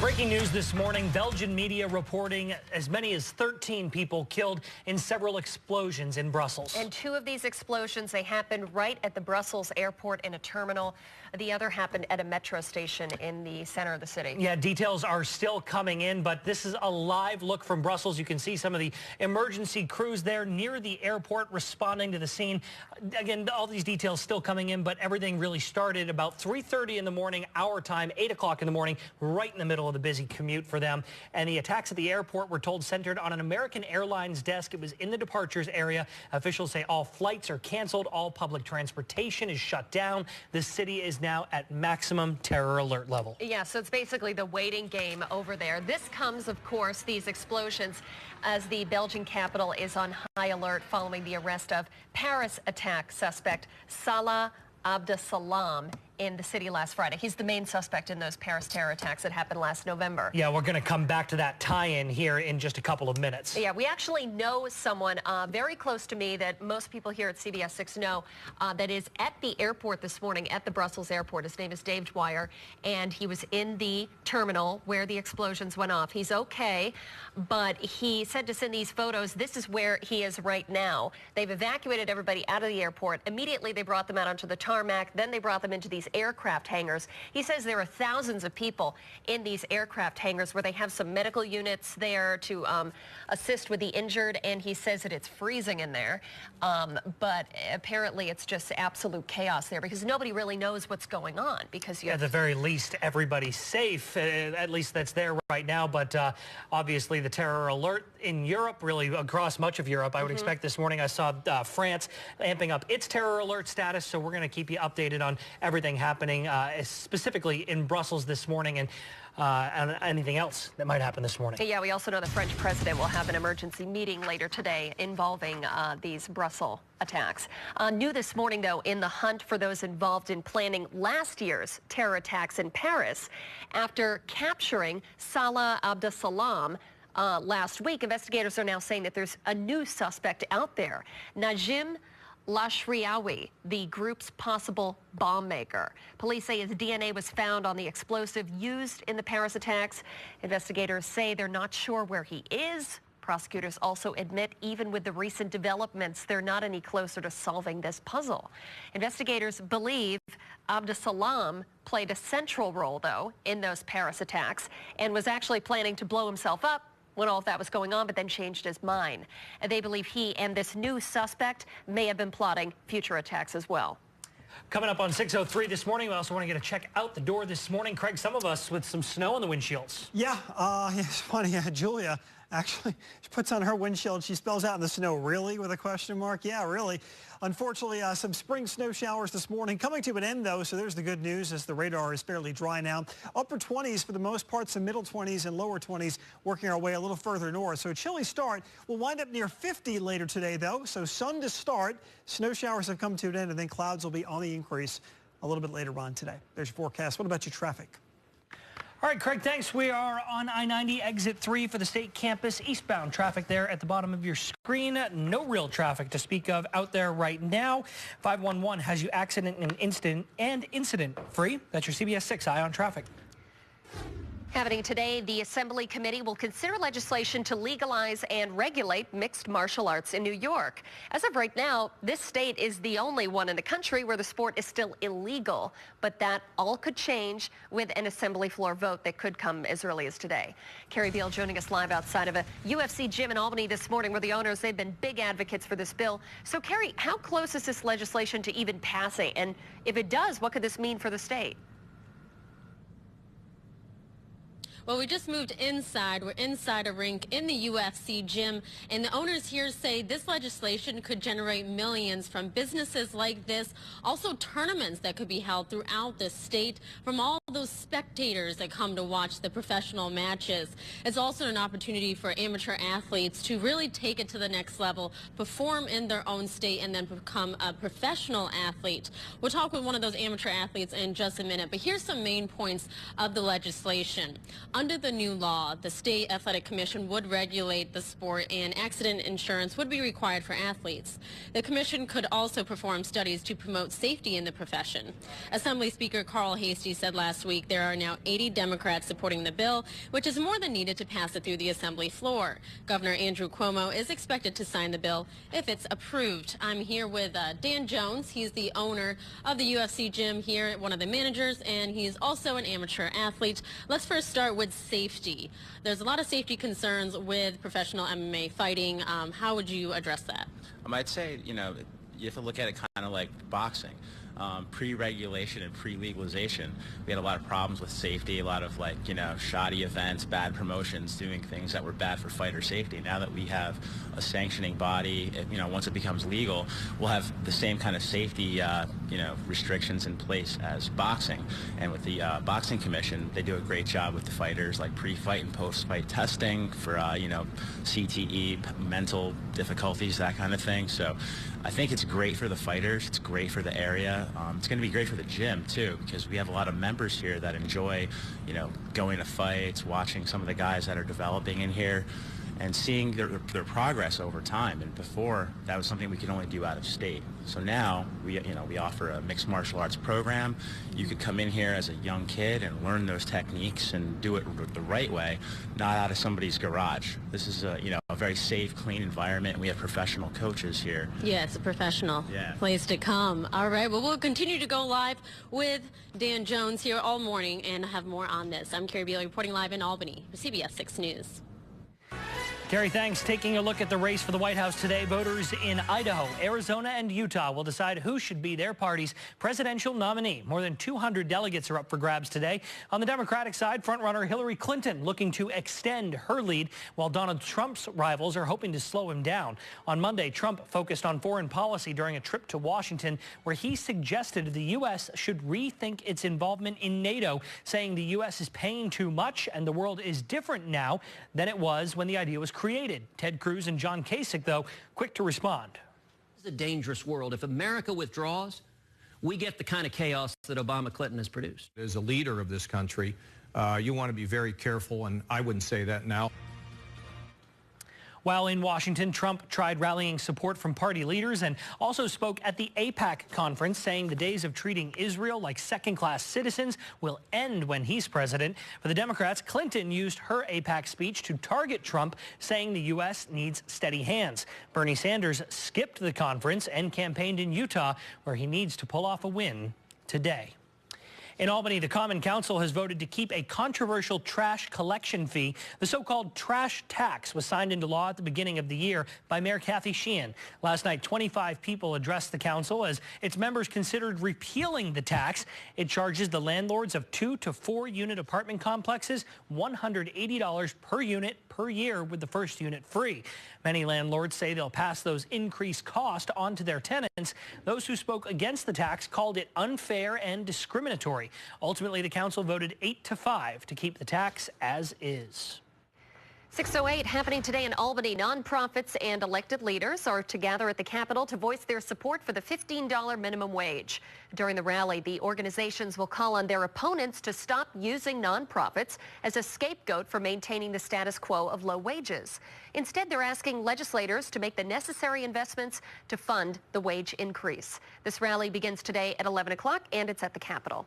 Breaking news this morning, Belgian media reporting as many as 13 people killed in several explosions in Brussels. And two of these explosions, they happened right at the Brussels airport in a terminal. The other happened at a metro station in the center of the city. Yeah, details are still coming in, but this is a live look from Brussels. You can see some of the emergency crews there near the airport responding to the scene. Again, all these details still coming in, but everything really started about 3:30 in the morning, our time, 8 o'clock in the morning, right in the middle of the busy commute for them. And the attacks at the airport were told centered on an American Airlines desk. It was in the departures area. Officials say all flights are canceled. All public transportation is shut down. The city is now at maximum terror alert level. Yeah, so it's basically the waiting game over there. This comes, of course, these explosions as the Belgian capital is on high alert following the arrest of Paris attack suspect Salah Abdeslam in the city last Friday. He's the main suspect in those Paris terror attacks that happened last November. Yeah, we're going to come back to that tie-in here in just a couple of minutes. Yeah, we actually know someone very close to me that most people here at CBS 6 know that is at the airport this morning, at the Brussels airport. His name is Dave Dwyer, and he was in the terminal where the explosions went off. He's okay, but he said to send these photos. This is where he is right now. They've evacuated everybody out of the airport. Immediately, they brought them out onto the tarmac. Then they brought them into these aircraft hangars. He says there are thousands of people in these aircraft hangars where they have some medical units there to assist with the injured, and he says that it's freezing in there. But apparently it's just absolute chaos there because nobody really knows what's going on because at the very least, everybody's safe. At least that's there right now. But obviously the terror alert in Europe, really across much of Europe, I would expect this morning. I saw France amping up its terror alert status. So we're going to keep you updated on everything happening specifically in Brussels this morning and anything else that might happen this morning. Yeah, we also know the French president will have an emergency meeting later today involving these Brussels attacks. New this morning, though, in the hunt for those involved in planning last year's terror attacks in Paris. After capturing Salah Abdeslam last week, investigators are now saying that there's a new suspect out there, Najim Lashriawi, the group's possible bomb maker. Police say his DNA was found on the explosive used in the Paris attacks. Investigators say they're not sure where he is. Prosecutors also admit even with the recent developments, they're not any closer to solving this puzzle. Investigators believe Abdeslam played a central role, though, in those Paris attacks and was actually planning to blow himself up when all of that was going on, but then changed his mind. And they believe he and this new suspect may have been plotting future attacks as well. Coming up on 6:03 this morning, we also want to get a check out the door this morning. Craig, some of us with some snow on the windshields. Yeah, it's funny. Julia, actually, she puts on her windshield. She spells out in the snow, really, with a question mark? Yeah, really. Unfortunately, some spring snow showers this morning coming to an end, though, so there's the good news as the radar is fairly dry now. Upper 20s for the most part, some middle 20s and lower 20s working our way a little further north. So a chilly start. We'll wind up near 50 later today, though, so sun to start. Snow showers have come to an end, and then clouds will be on the increase a little bit later on today. There's your forecast. What about your traffic? All right, Craig, thanks. We are on I-90 exit 3 for the state campus. Eastbound traffic there at the bottom of your screen. No real traffic to speak of out there right now. 511 has you accident and incident free. That's your CBS 6 Eye on Traffic. Happening today, the Assembly Committee will consider legislation to legalize and regulate mixed martial arts in New York. As of right now, this state is the only one in the country where the sport is still illegal. But that all could change with an Assembly floor vote that could come as early as today. Carrie Beal joining us live outside of a UFC gym in Albany this morning where the owners, they've been big advocates for this bill. So, Carrie, how close is this legislation to even passing? And if it does, what could this mean for the state? Well, we just moved inside. We're inside a rink in the UFC gym, and the owners here say this legislation could generate millions from businesses like this, also tournaments that could be held throughout the state from all those spectators that come to watch the professional matches. It's also an opportunity for amateur athletes to really take it to the next level, perform in their own state, and then become a professional athlete. We'll talk with one of those amateur athletes in just a minute, but here's some main points of the legislation. Under the new law, the State Athletic Commission would regulate the sport and accident insurance would be required for athletes. The commission could also perform studies to promote safety in the profession. Assembly Speaker Carl Hastie said last week there are now 80 Democrats supporting the bill, which is more than needed to pass it through the Assembly floor. Governor Andrew Cuomo is expected to sign the bill if it's approved. I'm here with Dan Jones. He's the owner of the UFC gym here, one of the managers, and he's also an amateur athlete. Let's first start with safety. There's a lot of safety concerns with professional MMA fighting. How would you address that? I'd say, you have to look at it kind of like boxing. Pre-regulation and pre-legalization, we had a lot of problems with safety, a lot of shoddy events, bad promotions, doing things that were bad for fighter safety. Now that we have a sanctioning body, once it becomes legal, we'll have the same kind of safety, restrictions in place as boxing. And with the Boxing Commission, they do a great job with the fighters, like pre-fight and post-fight testing for, CTE, mental difficulties, that kind of thing. So I think it's great for the fighters. It's great for the area. It's going to be great for the gym, too, because we have a lot of members here that enjoy, going to fights, watching some of the guys that are developing in here, and seeing their progress over time. And before, that was something we could only do out of state. So now we offer a mixed martial arts program. You could come in here as a young kid and learn those techniques and do it the right way, not out of somebody's garage. This is a very safe, clean environment. We have professional coaches here. Yeah, it's a professional place to come. All right, well, we'll continue to go live with Dan Jones here all morning and have more on this. I'm Carrie Beal reporting live in Albany for CBS 6 News. Carrie, thanks. Taking a look at the race for the White House today, voters in Idaho, Arizona, and Utah will decide who should be their party's presidential nominee. More than 200 delegates are up for grabs today. On the Democratic side, frontrunner Hillary Clinton looking to extend her lead, while Donald Trump's rivals are hoping to slow him down. On Monday, Trump focused on foreign policy during a trip to Washington, where he suggested the U.S. should rethink its involvement in NATO, saying the U.S. is paying too much and the world is different now than it was when the idea was created. Ted Cruz and John Kasich, though, quick to respond. It's a dangerous world. If America withdraws, we get the kind of chaos that Obama Clinton has produced. As a leader of this country, you want to be very careful, and I wouldn't say that now. While in Washington, Trump tried rallying support from party leaders and also spoke at the AIPAC conference, saying the days of treating Israel like second-class citizens will end when he's president. For the Democrats, Clinton used her AIPAC speech to target Trump, saying the U.S. needs steady hands. Bernie Sanders skipped the conference and campaigned in Utah, where he needs to pull off a win today. In Albany, the Common Council has voted to keep a controversial trash collection fee. The so-called trash tax was signed into law at the beginning of the year by Mayor Kathy Sheehan. Last night, 25 people addressed the council as its members considered repealing the tax. It charges the landlords of 2 to 4 unit apartment complexes $180 per unit per year, with the first unit free. Many landlords say they'll pass those increased costs on to their tenants. Those who spoke against the tax called it unfair and discriminatory. Ultimately, the council voted 8-5 to keep the tax as is. 6:08 happening today in Albany. Nonprofits and elected leaders are to gather at the Capitol to voice their support for the $15 minimum wage. During the rally, the organizations will call on their opponents to stop using nonprofits as a scapegoat for maintaining the status quo of low wages. Instead, they're asking legislators to make the necessary investments to fund the wage increase. This rally begins today at 11 o'clock, and it's at the Capitol.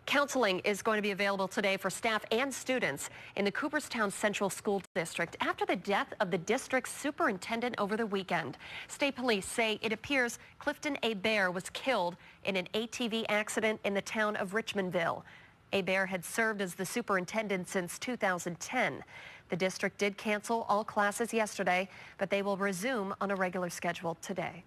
Counseling is going to be available today for staff and students in the Cooperstown Central School District after the death of the district's superintendent over the weekend. State police say it appears Clifton Hebert was killed in an ATV accident in the town of Richmondville. Hebert had served as the superintendent since 2010. The district did cancel all classes yesterday, but they will resume on a regular schedule today.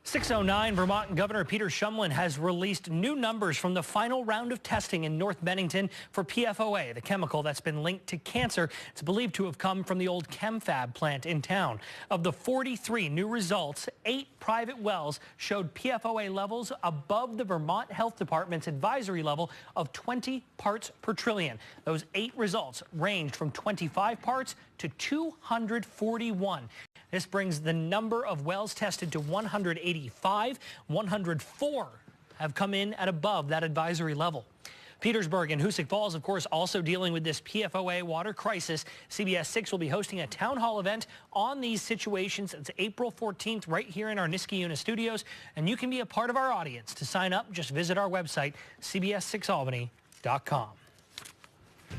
6:09, Vermont Governor Peter Shumlin has released new numbers from the final round of testing in North Bennington for PFOA, the chemical that's been linked to cancer. It's believed to have come from the old ChemFab plant in town. Of the 43 new results, 8 private wells showed PFOA levels above the Vermont Health Department's advisory level of 20 parts per trillion. Those 8 results ranged from 25 parts to 241. This brings the number of wells tested to 185. 104 have come in at above that advisory level. Petersburg and Hoosick Falls, of course, also dealing with this PFOA water crisis. CBS 6 will be hosting a town hall event on these situations. It's April 14th right here in our Niskayuna studios, and you can be a part of our audience. To sign up, just visit our website, cbs6albany.com.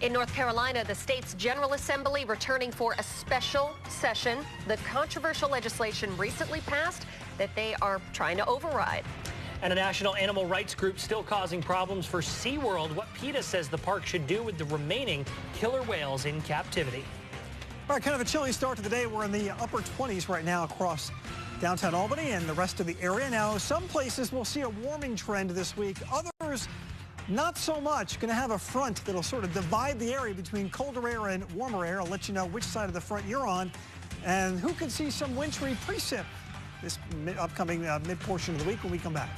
In North Carolina, the state's General Assembly returning for a special session. The controversial legislation recently passed that they are trying to override. And a national animal rights group still causing problems for SeaWorld. What PETA says the park should do with the remaining killer whales in captivity. All right, kind of a chilly start to the day. We're in the upper 20s right now across downtown Albany and the rest of the area. Now, some places will see a warming trend this week. Others, not so much. Going to have a front that'll sort of divide the area between colder air and warmer air. I'll let you know which side of the front you're on and who could see some wintry precip this upcoming mid-portion of the week when we come back.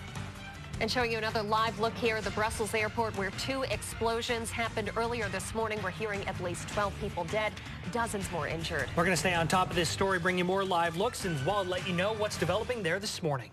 And showing you another live look here at the Brussels airport where 2 explosions happened earlier this morning. We're hearing at least 12 people dead, dozens more injured. We're going to stay on top of this story, bring you more live looks, and we'll let you know what's developing there this morning.